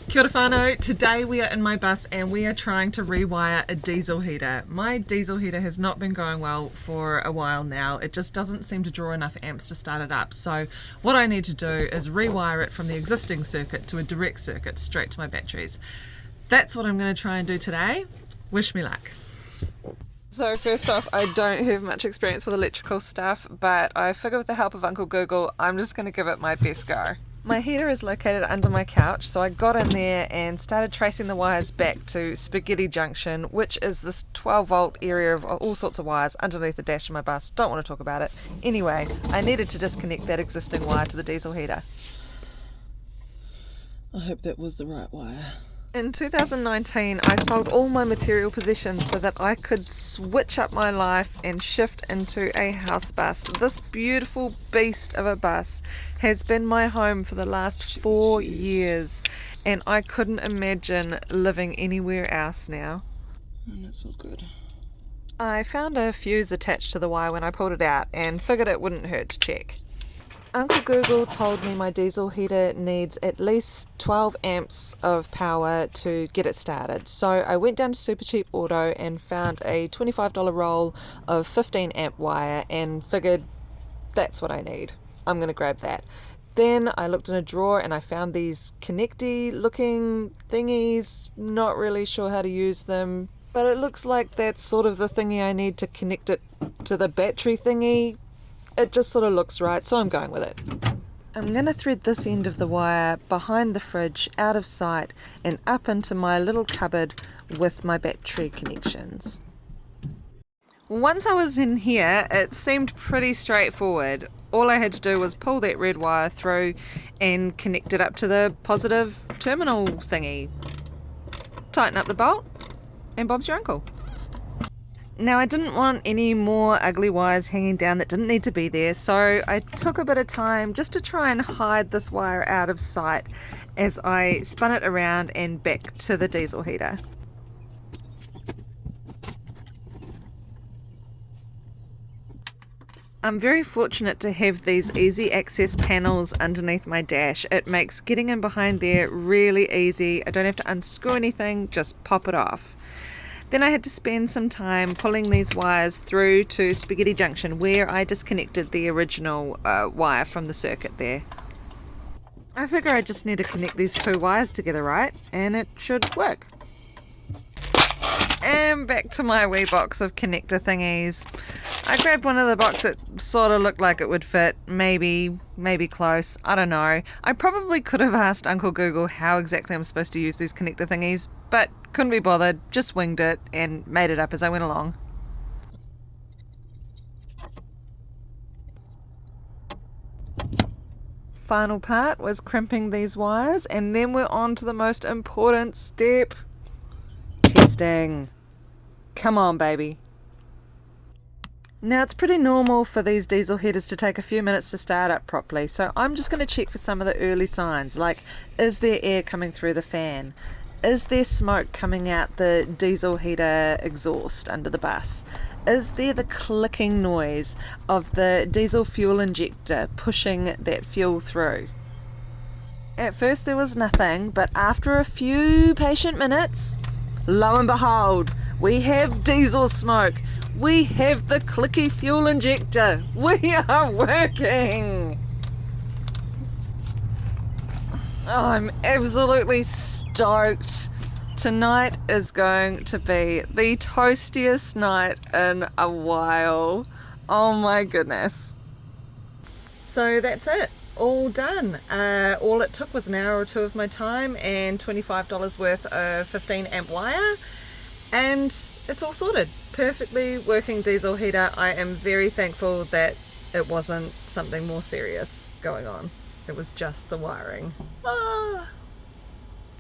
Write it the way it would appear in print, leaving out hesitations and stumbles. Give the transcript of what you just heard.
Kia ora whānau. Today we are in my bus and we are trying to rewire a diesel heater. My diesel heater has not been going well for a while now. It just doesn't seem to draw enough amps to start it up. So what I need to do is rewire it from the existing circuit to a direct circuit straight to my batteries. That's what I'm going to try and do today. Wish me luck. So first off, I don't have much experience with electrical stuff, but I figure with the help of Uncle Google, I'm just going to give it my best go. My heater is located under my couch, so I got in there and started tracing the wires back to Spaghetti Junction, which is this 12 volt area of all sorts of wires underneath the dash of my bus. Don't want to talk about it. Anyway, I needed to disconnect that existing wire to the diesel heater. I hope that was the right wire. In 2019, I sold all my material possessions so that I could switch up my life and shift into a house bus. This beautiful beast of a bus has been my home for the last 4 years, and I couldn't imagine living anywhere else now. And it's all good. I found a fuse attached to the wire when I pulled it out and figured it wouldn't hurt to check. Uncle Google told me my diesel heater needs at least 12 amps of power to get it started. So I went down to Supercheap Auto and found a $25 roll of 15 amp wire and figured that's what I need. I'm going to grab that. Then I looked in a drawer and I found these connecty looking thingies. Not really sure how to use them, but it looks like that's sort of the thingy I need to connect it to the battery thingy. It just sort of looks right, so I'm going with it. I'm going to thread this end of the wire behind the fridge, out of sight, and up into my little cupboard with my battery connections. Once I was in here, it seemed pretty straightforward. All I had to do was pull that red wire through and connect it up to the positive terminal thingy. Tighten up the bolt, and Bob's your uncle. Now I didn't want any more ugly wires hanging down that didn't need to be there, so I took a bit of time just to try and hide this wire out of sight as I spun it around and back to the diesel heater. I'm very fortunate to have these easy access panels underneath my dash. It makes getting in behind there really easy. I don't have to unscrew anything, just pop it off. Then I had to spend some time pulling these wires through to Spaghetti Junction where I disconnected the original wire from the circuit there. I figure I just need to connect these two wires together, right? And it should work. And back to my wee box of connector thingies. I grabbed one of the boxes that sort of looked like it would fit, maybe close, I don't know. I probably could have asked Uncle Google how exactly I'm supposed to use these connector thingies, but couldn't be bothered, just winged it and made it up as I went along. Final part was crimping these wires, and then we're on to the most important step. Testing. Come on, baby. Now it's pretty normal for these diesel heaters to take a few minutes to start up properly, so I'm just going to check for some of the early signs, like is there air coming through the fan? Is there smoke coming out the diesel heater exhaust under the bus? Is there the clicking noise of the diesel fuel injector pushing that fuel through? At first there was nothing, but after a few patient minutes, lo and behold, we have diesel smoke. We have the clicky fuel injector. We are working. Oh, I'm absolutely stoked. Tonight is going to be the toastiest night in a while. Oh my goodness. So that's it. All done. All it took was an hour or two of my time and $25 worth of 15 amp wire, and it's all sorted. Perfectly working diesel heater. I am very thankful that it wasn't something more serious going on. It was just the wiring. Ah.